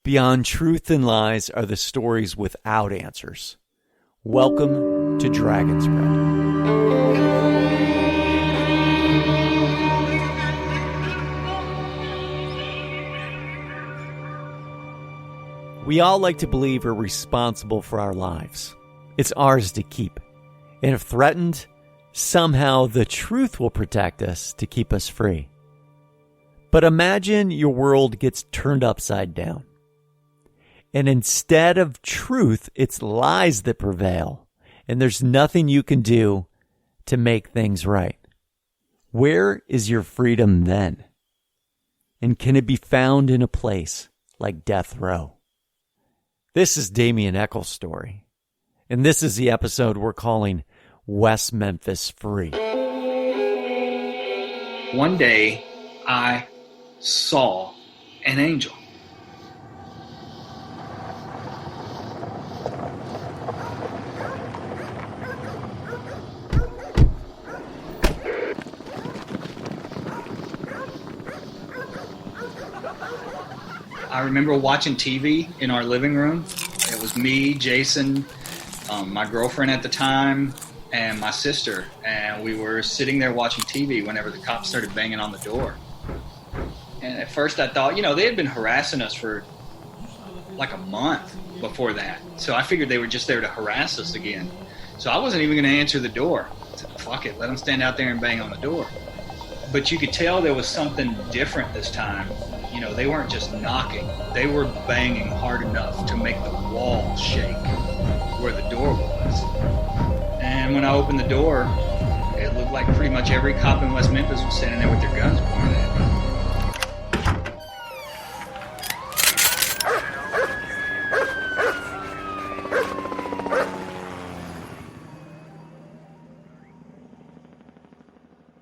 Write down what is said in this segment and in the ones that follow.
Beyond truth and lies are the stories without answers. Welcome to Dragonsbread. We all like to believe we're responsible for our lives. It's ours to keep. And if threatened, somehow the truth will protect us to keep us free. But imagine your world gets turned upside down. And instead of truth, it's lies that prevail. And there's nothing you can do to make things right. Where is your freedom then? And can it be found in a place like death row? This is Damien Echols' story. And this is the episode we're calling West Memphis Free. One day, I saw an angel. I remember watching TV in our living room. It was me, Jason, my girlfriend at the time, and my sister. And we were sitting there watching TV whenever the cops started banging on the door. And at first I thought, they had been harassing us for like a month before that. So I figured they were just there to harass us again. So I wasn't even going to answer the door. I said, fuck it, let them stand out there and bang on the door. But you could tell there was something different this time. They weren't just knocking. They were banging hard enough to make the wall shake where the door was. And when I opened the door, it looked like pretty much every cop in West Memphis was standing there with their guns pointed at me.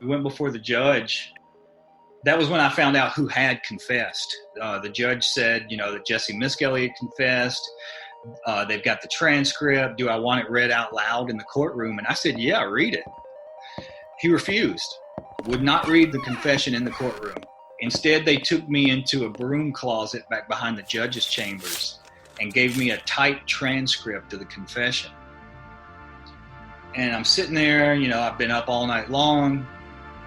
We went before the judge. That was when I found out who had confessed. The judge said, that Jesse Miskelly had confessed. They've got the transcript. Do I want it read out loud in the courtroom? And I said, yeah, read it. He refused, would not read the confession in the courtroom. Instead, they took me into a broom closet back behind the judge's chambers and gave me a typed transcript of the confession. And I'm sitting there, I've been up all night long.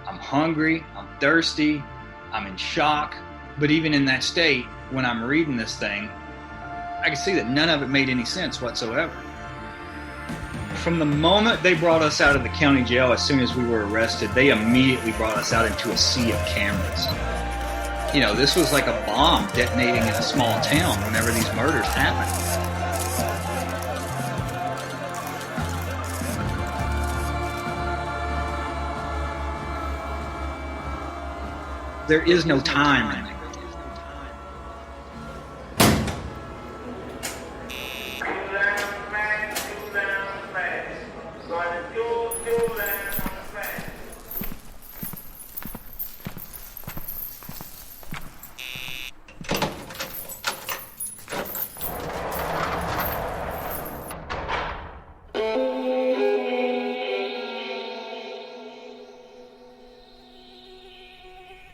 I'm hungry, I'm thirsty, I'm in shock. But even in that state, when I'm reading this thing, I can see that none of it made any sense whatsoever. From the moment they brought us out of the county jail, as soon as we were arrested, they immediately brought us out into a sea of cameras. This was like a bomb detonating in a small town whenever these murders happened. There is no time in it.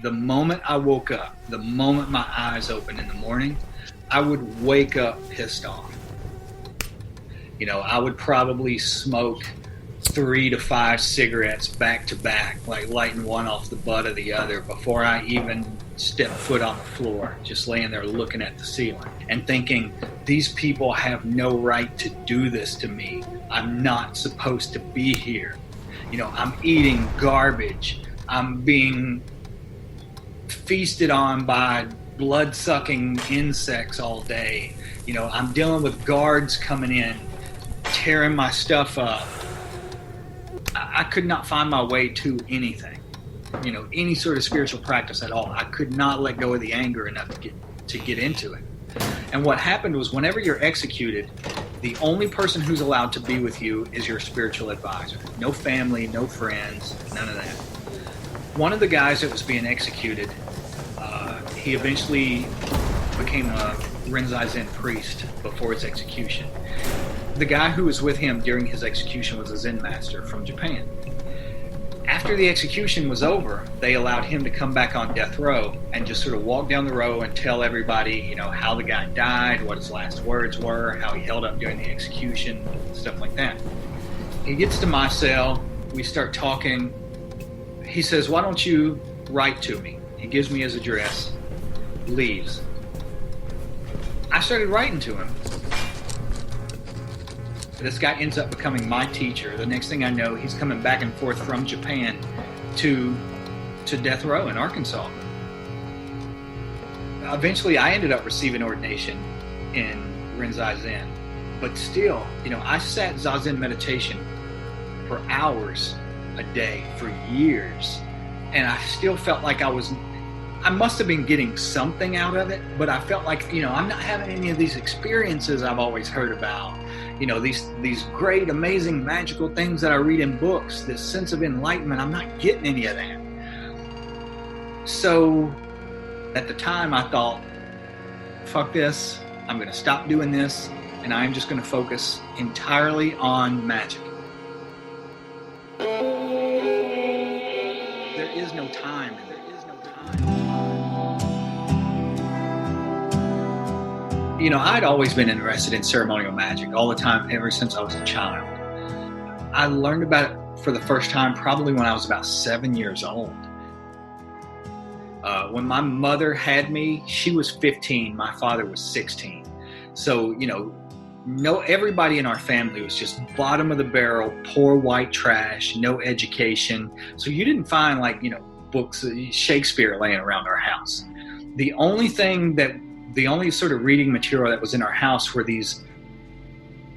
The moment I woke up, the moment my eyes opened in the morning, I would wake up pissed off. I would probably smoke 3 to 5 cigarettes back to back, like lighting one off the butt of the other before I even stepped foot on the floor, just laying there looking at the ceiling and thinking, these people have no right to do this to me. I'm not supposed to be here. I'm eating garbage. I'm being feasted on by blood-sucking insects all day. I'm dealing with guards coming in, tearing my stuff up. I could not find my way to anything, any sort of spiritual practice at all. I could not let go of the anger enough to get into it. And what happened was whenever you're executed, the only person who's allowed to be with you is your spiritual advisor. No family, no friends, none of that. One of the guys that was being executed, he eventually became a Rinzai Zen priest before his execution. The guy who was with him during his execution was a Zen master from Japan. After the execution was over, they allowed him to come back on death row and just sort of walk down the row and tell everybody, you know, how the guy died, what his last words were, how he held up during the execution, stuff like that. He gets to my cell. We start talking. He says, "Why don't you write to me?" He gives me his address, leaves. I started writing to him. This guy ends up becoming my teacher. The next thing I know, he's coming back and forth from Japan to death row in Arkansas. Eventually, I ended up receiving ordination in Rinzai Zen. But still, you know, I sat Zazen meditation for hours a day for years. And I still felt like I must have been getting something out of it, but I felt like, you know, I'm not having any of these experiences I've always heard about. You know, these great, amazing, magical things that I read in books, this sense of enlightenment, I'm not getting any of that. So at the time I thought, fuck this, I'm going to stop doing this, and I'm just going to focus entirely on Magick. There is no time, and there is no time. You know, I'd always been interested in ceremonial magic all the time, ever since I was a child. I learned about it for the first time probably when I was about 7 years old. When my mother had me, she was 15, my father was 16. So, you know, everybody in our family was just bottom of the barrel, poor white trash, no education. So you didn't find, like, you know, books, Shakespeare laying around our house. The only sort of reading material that was in our house were these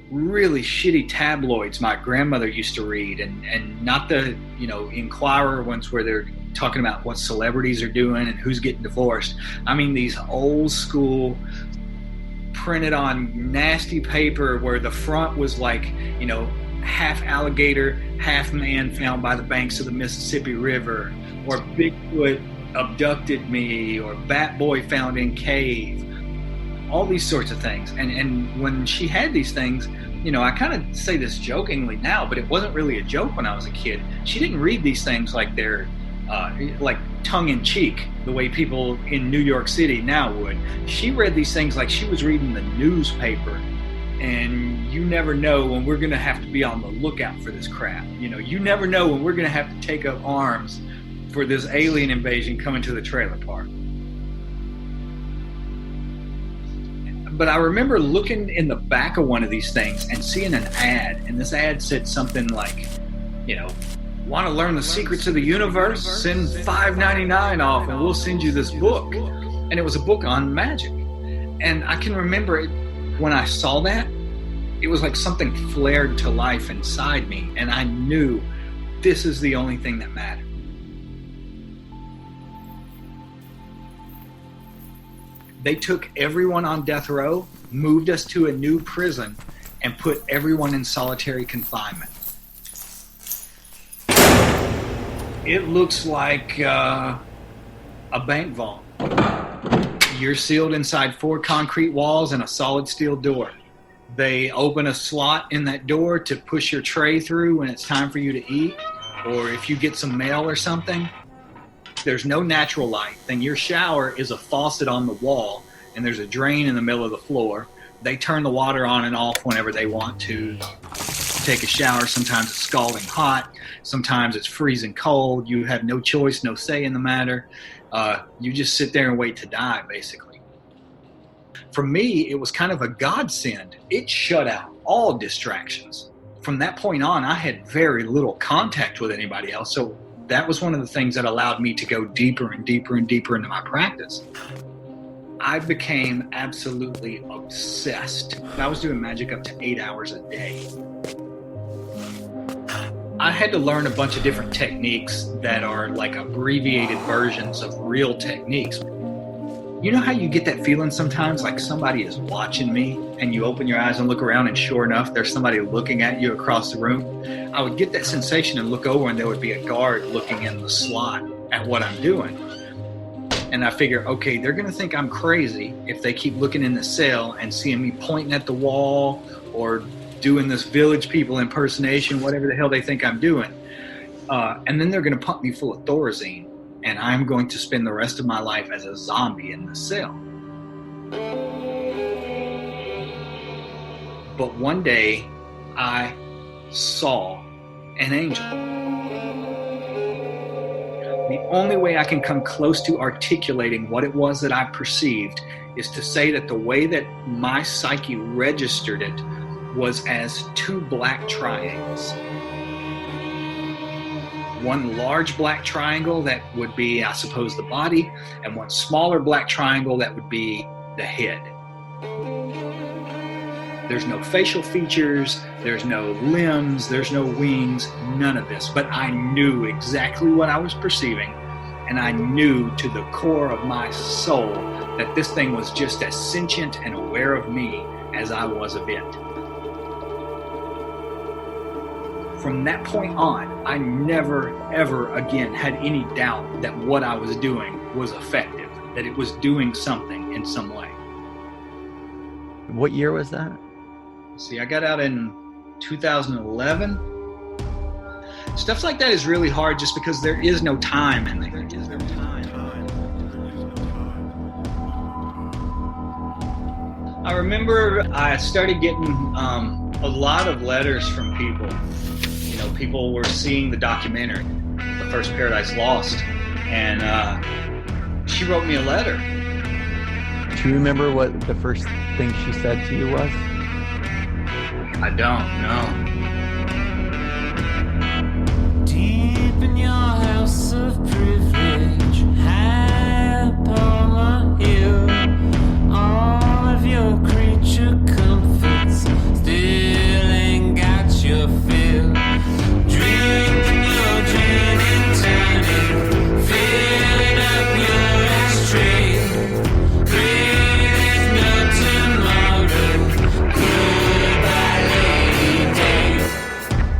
really shitty tabloids my grandmother used to read, and not the, you know, Inquirer ones where they're talking about what celebrities are doing and who's getting divorced. I mean, these old school, printed on nasty paper where the front was like, you know, half alligator, half man found by the banks of the Mississippi River, or Bigfoot abducted me, or Bat Boy found in cave. All these sorts of things. And when she had these things, you know, I kind of say this jokingly now, but it wasn't really a joke when I was a kid. She didn't read these things like they're like tongue-in-cheek, the way people in New York City now would. She read these things like she was reading the newspaper. And you never know when we're going to have to be on the lookout for this crap. You know, you never know when we're going to have to take up arms for this alien invasion coming to the trailer park. But I remember looking in the back of one of these things and seeing an ad, and this ad said something like, you know, want to learn the secrets of the universe? Send $5.99 off and we'll send you this book. And it was a book on magic. And I can remember it, when I saw that, it was like something flared to life inside me, and I knew this is the only thing that mattered. They took everyone on death row, moved us to a new prison, and put everyone in solitary confinement. It looks like a bank vault. You're sealed inside 4 concrete walls and a solid steel door. They open a slot in that door to push your tray through when it's time for you to eat, or if you get some mail or something. There's no natural light. Then your shower is a faucet on the wall, and there's a drain in the middle of the floor. They turn the water on and off whenever they want to take a shower. Sometimes it's scalding hot. Sometimes it's freezing cold. You have no choice, no say in the matter. You just sit there and wait to die, basically. For me, it was kind of a godsend. It shut out all distractions. From that point on, I had very little contact with anybody else. So that was one of the things that allowed me to go deeper and deeper and deeper into my practice. I became absolutely obsessed. I was doing magic up to 8 hours a day. I had to learn a bunch of different techniques that are like abbreviated versions of real techniques. You know how you get that feeling sometimes like somebody is watching me, and you open your eyes and look around and sure enough, there's somebody looking at you across the room? I would get that sensation and look over, and there would be a guard looking in the slot at what I'm doing. And I figure, okay, they're going to think I'm crazy if they keep looking in the cell and seeing me pointing at the wall or doing this Village People impersonation, whatever the hell they think I'm doing. and then they're going to pump me full of Thorazine, and I'm going to spend the rest of my life as a zombie in the cell. But one day, I saw an angel. The only way I can come close to articulating what it was that I perceived is to say that the way that my psyche registered it was as two black triangles. One large black triangle that would be, I suppose, the body, and one smaller black triangle that would be the head. There's no facial features, there's no limbs, there's no wings, none of this. But I knew exactly what I was perceiving, and I knew to the core of my soul that this thing was just as sentient and aware of me as I was of it. From that point on, I never, ever again had any doubt that what I was doing was effective, that it was doing something in some way. What year was that? See, I got out in 2011. Stuff like that is really hard just because there is no time in there. There is no time. I remember I started getting a lot of letters from people. You know, people were seeing the documentary, The First Paradise Lost, and she wrote me a letter. Do you remember what the first thing she said to you was? I don't know. Deep in your house of privilege, high upon a hill, all of your creature comforts still ain't got your fill. Drinking your gin and tonic, filling up your ashtray. There's no tomorrow. Goodbye, lady day.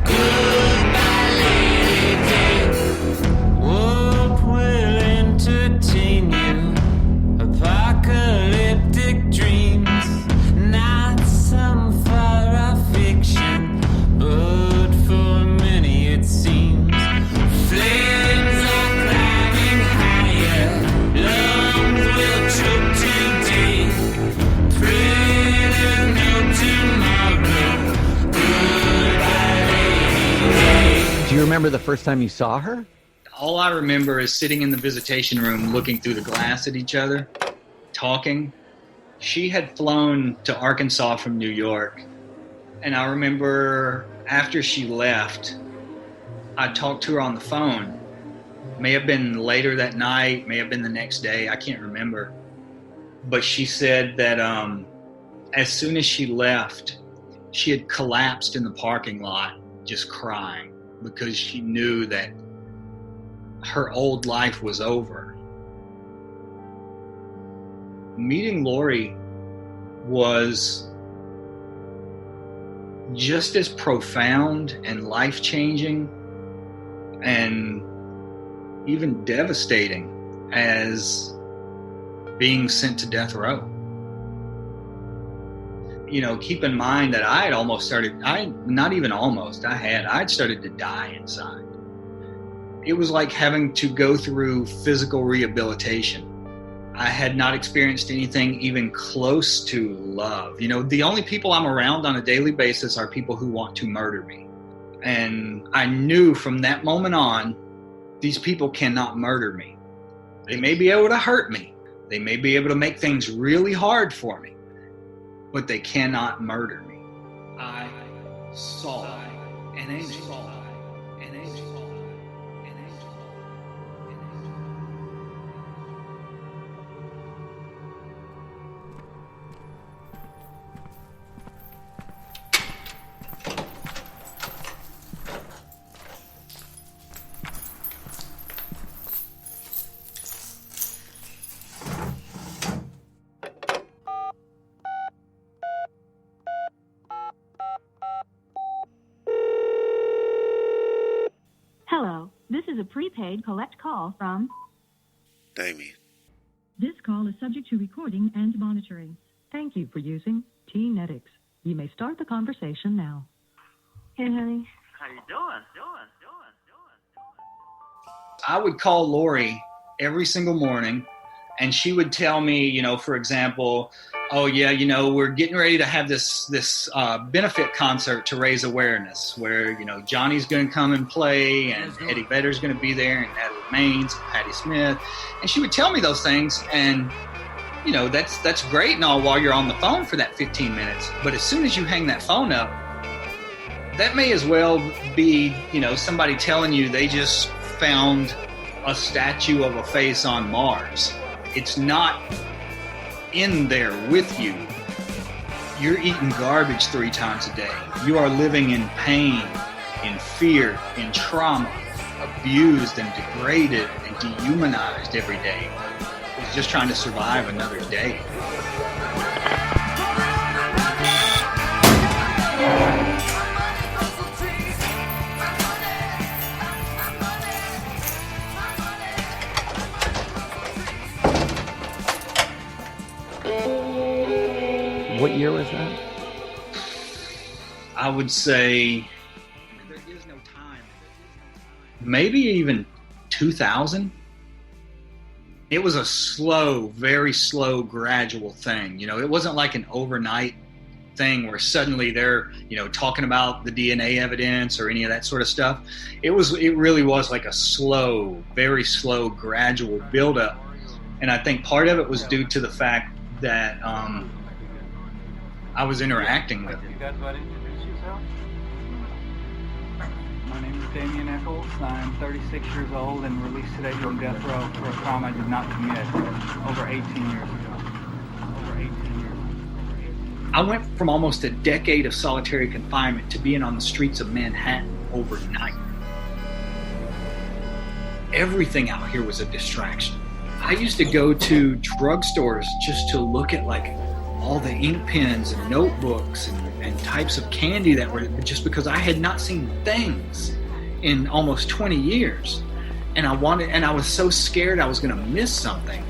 Goodbye, lady day. What will entertain you? Apocalyptic dreams, not some far-off fiction, but for many it seems. Flames are climbing higher, lungs will choke today. Pray there's no tomorrow. Goodbye, lady day. Do you remember the first time you saw her? All I remember is sitting in the visitation room looking through the glass at each other, talking. She had flown to Arkansas from New York, and I remember after she left, I talked to her on the phone. May have been later that night, may have been the next day, I can't remember. But she said that as soon as she left, she had collapsed in the parking lot just crying because she knew that her old life was over. Meeting Lori was just as profound and life-changing and even devastating as being sent to death row. You know, keep in mind that I'd started to die inside. It was like having to go through physical rehabilitation. I had not experienced anything even close to love. You know, the only people I'm around on a daily basis are people who want to murder me. And I knew from that moment on, these people cannot murder me. They may be able to hurt me. They may be able to make things really hard for me, but they cannot murder me. I saw an angel. Hello, this is a prepaid collect call from Damien. This call is subject to recording and monitoring. Thank you for using T-Netics. You may start the conversation now. Hey, honey. How you doing? I would call Lori every single morning, and she would tell me, for example, oh yeah, we're getting ready to have this benefit concert to raise awareness where, Johnny's going to come and play, and Eddie Vedder's going to be there, and Natalie Maines, and Patti Smith. And she would tell me those things, and, that's great and all while you're on the phone for that 15 minutes. But as soon as you hang that phone up, that may as well be, somebody telling you they just found a statue of a face on Mars. It's not in there with you. You're eating garbage 3 times a day. You are living in pain, in fear, in trauma, abused and degraded and dehumanized every day. It's just trying to survive another day. What year was that? I would say there is no time. Maybe even 2000. It was a slow, very slow, gradual thing. It wasn't like an overnight thing where suddenly they're, talking about the DNA evidence or any of that sort of stuff. It really was like a slow, very slow, gradual buildup. And I think part of it was due to the fact that I was interacting with him. You guys want to introduce yourself? My name is Damien Echols. I'm 36 years old and released today from death row for a crime I did not commit over 18 years ago. I went from almost a decade of solitary confinement to being on the streets of Manhattan overnight. Everything out here was a distraction. I used to go to drugstores just to look at all the ink pens and notebooks and types of candy that were, just because I had not seen things in almost 20 years. And I was so scared I was going to miss something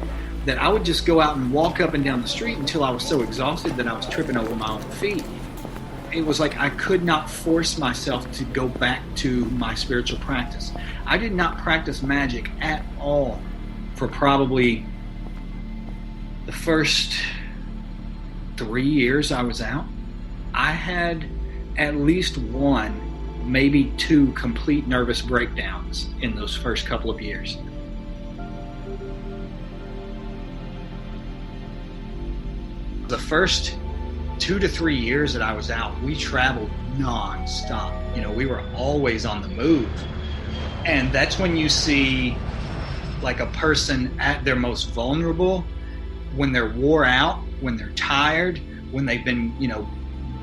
that I would just go out and walk up and down the street until I was so exhausted that I was tripping over my own feet. It was like I could not force myself to go back to my spiritual practice. I did not practice magic at all for probably the first 3 years I was out. I had at least 1, maybe 2 complete nervous breakdowns in those first couple of years. The first 2 to 3 years that I was out, we traveled non-stop. We were always on the move. And that's when you see a person at their most vulnerable, when they're wore out, when they're tired, when they've been,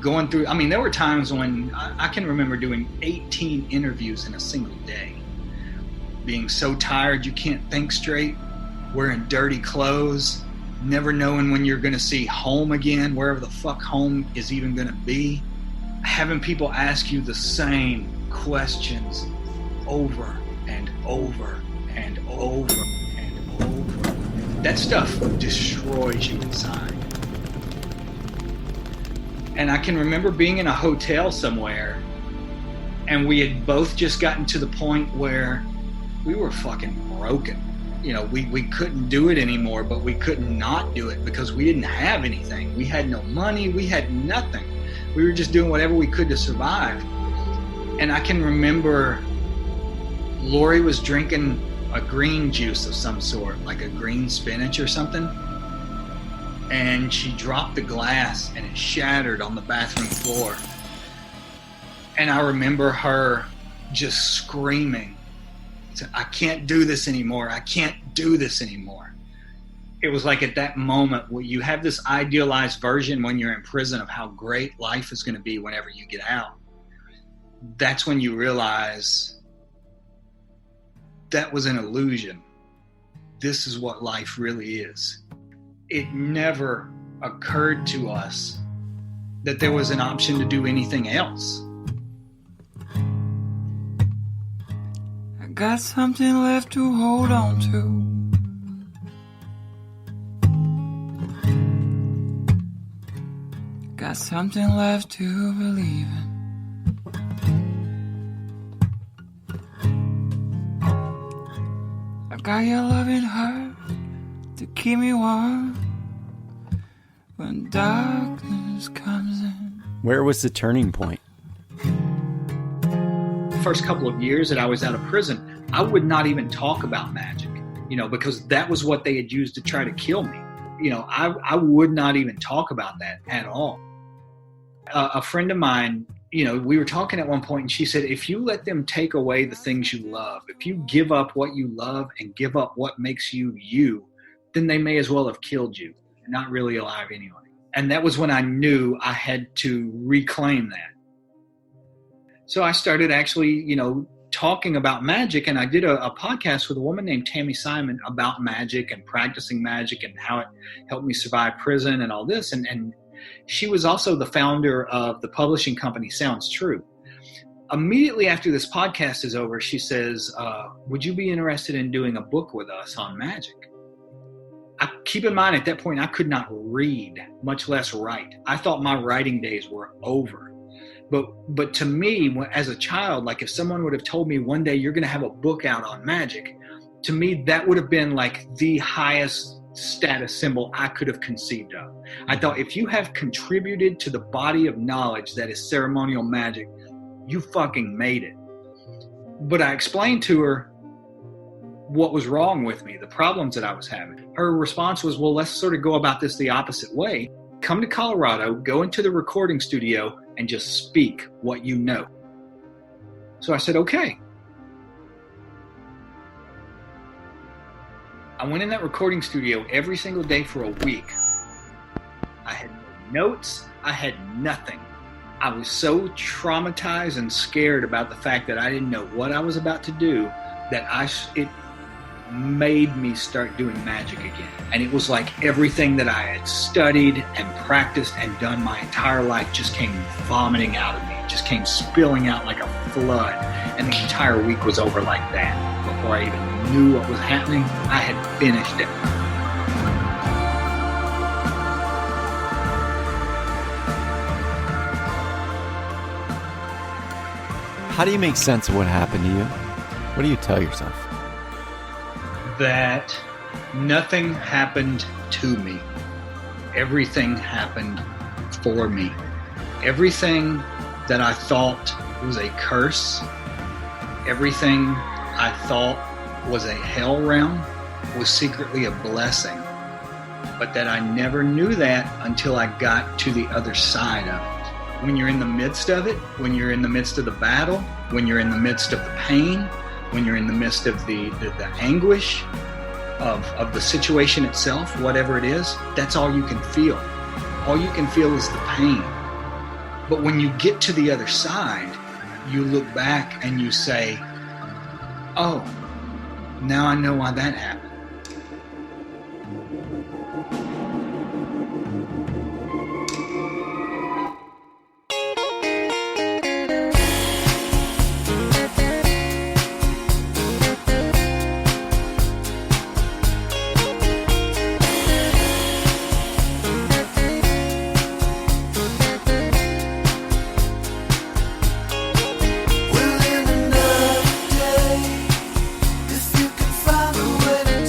going through. There were times when I can remember doing 18 interviews in a single day. Being so tired you can't think straight, wearing dirty clothes, never knowing when you're going to see home again, wherever the fuck home is even going to be. Having people ask you the same questions over and over and over and over. That stuff destroys you inside. And I can remember being in a hotel somewhere, and we had both just gotten to the point where we were fucking broken. We couldn't do it anymore, but we couldn't not do it because we didn't have anything. We had no money. We had nothing. We were just doing whatever we could to survive. And I can remember Lori was drinking a green juice of some sort, like a green spinach or something. And she dropped the glass and it shattered on the bathroom floor. And I remember her just screaming, I can't do this anymore. I can't do this anymore. It was like at that moment where you have this idealized version when you're in prison of how great life is going to be whenever you get out. That's when you realize that was an illusion. This is what life really is. It never occurred to us that there was an option to do anything else. I got something left to hold on to. Got something left to believe in. Got your loving heart to keep me warm when darkness comes in. Where was the turning point? The first couple of years that I was out of prison, I would not even talk about magic, because that was what they had used to try to kill me. I would not even talk about that at all. A friend of mine, we were talking at one point, and she said, if you let them take away the things you love, if you give up what you love and give up what makes you you, then they may as well have killed you. You're not really alive anyway. And that was when I knew I had to reclaim that. So I started actually, talking about magic, and I did a podcast with a woman named Tammy Simon about magic and practicing magic and how it helped me survive prison and all this. And she was also the founder of the publishing company Sounds True. Immediately after this podcast is over, she says, would you be interested in doing a book with us on magic? Keep in mind, at that point, I could not read, much less write. I thought my writing days were over. But to me, as a child, like if someone would have told me one day you're going to have a book out on magic, to me, that would have been like the highest status symbol I could have conceived of. I thought if you have contributed to the body of knowledge that is ceremonial magic, you fucking made it. But I explained to her what was wrong with me, the problems that I was having. Her response was, well, let's sort of go about this the opposite way. Come to Colorado, go into the recording studio, and just speak what you know. So I said, okay. I went in that recording studio every single day for a week. I had no notes. I had nothing. I was so traumatized and scared about the fact that I didn't know what I was about to do that it made me start doing magic again. And it was like everything that I had studied and practiced and done my entire life just came vomiting out of me. It just came spilling out like a flood. And the entire week was over like that. Before I even knew what was happening, I had finished it. How do you make sense of what happened to you? What do you tell yourself? That nothing happened to me. Everything happened for me. Everything that I thought was a curse, everything I thought was a hell realm, was secretly a blessing. But that I never knew that until I got to the other side of it. When you're in the midst of it, when you're in the midst of the battle, when you're in the midst of the pain, when you're in the midst of the anguish of the situation itself, whatever it is, that's all you can feel. All you can feel is the pain. But when you get to the other side, you look back and you say, oh, now I know why that happened. Well, in another day, if you can find a way to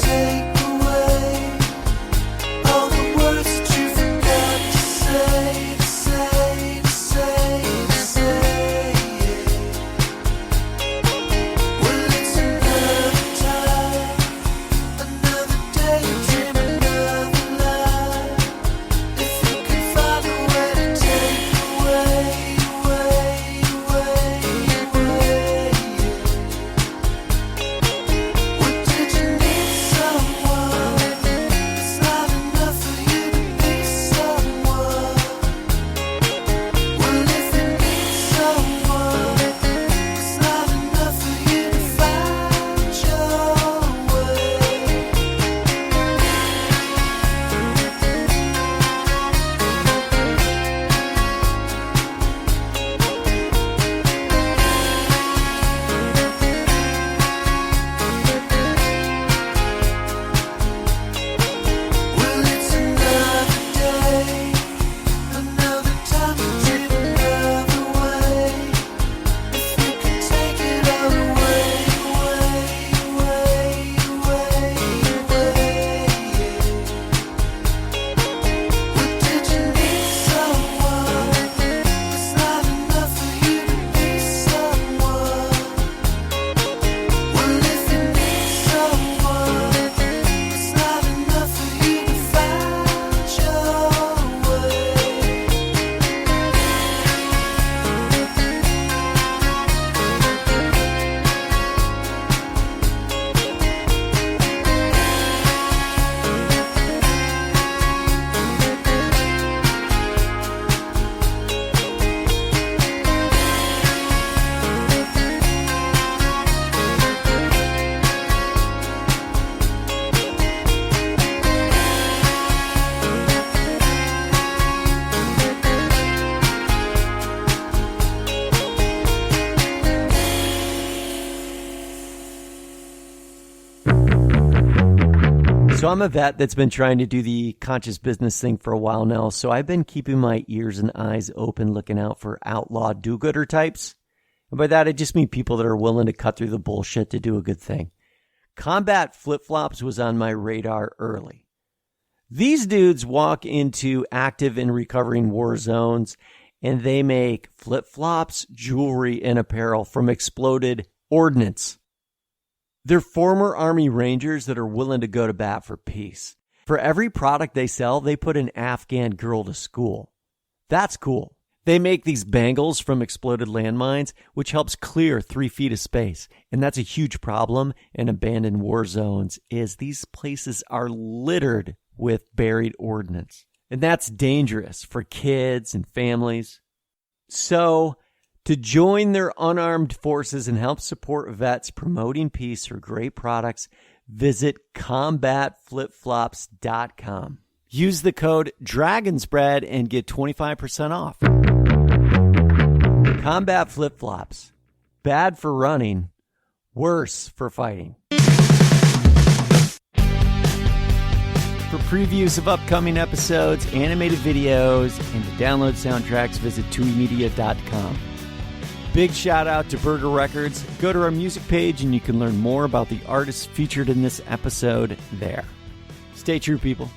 So I'm a vet that's been trying to do the conscious business thing for a while now, so I've been keeping my ears and eyes open, looking out for outlaw do-gooder types. And by that, I just mean people that are willing to cut through the bullshit to do a good thing. Combat flip-flops was on my radar early. These dudes walk into active and recovering war zones, and they make flip-flops, jewelry, and apparel from exploded ordnance. They're former Army Rangers that are willing to go to bat for peace. For every product they sell, they put an Afghan girl to school. That's cool. They make these bangles from exploded landmines, which helps clear 3 feet of space. And that's a huge problem in abandoned war zones, is these places are littered with buried ordnance. And that's dangerous for kids and families. So, to join their unarmed forces and help support vets promoting peace through great products, visit combatflipflops.com. Use the code Dragonsbread and get 25% off. Combat flip-flops. Bad for running, worse for fighting. For previews of upcoming episodes, animated videos, and to download soundtracks, visit tuimedia.com. Big shout out to Burger Records. Go to our music page and you can learn more about the artists featured in this episode there. Stay true, people.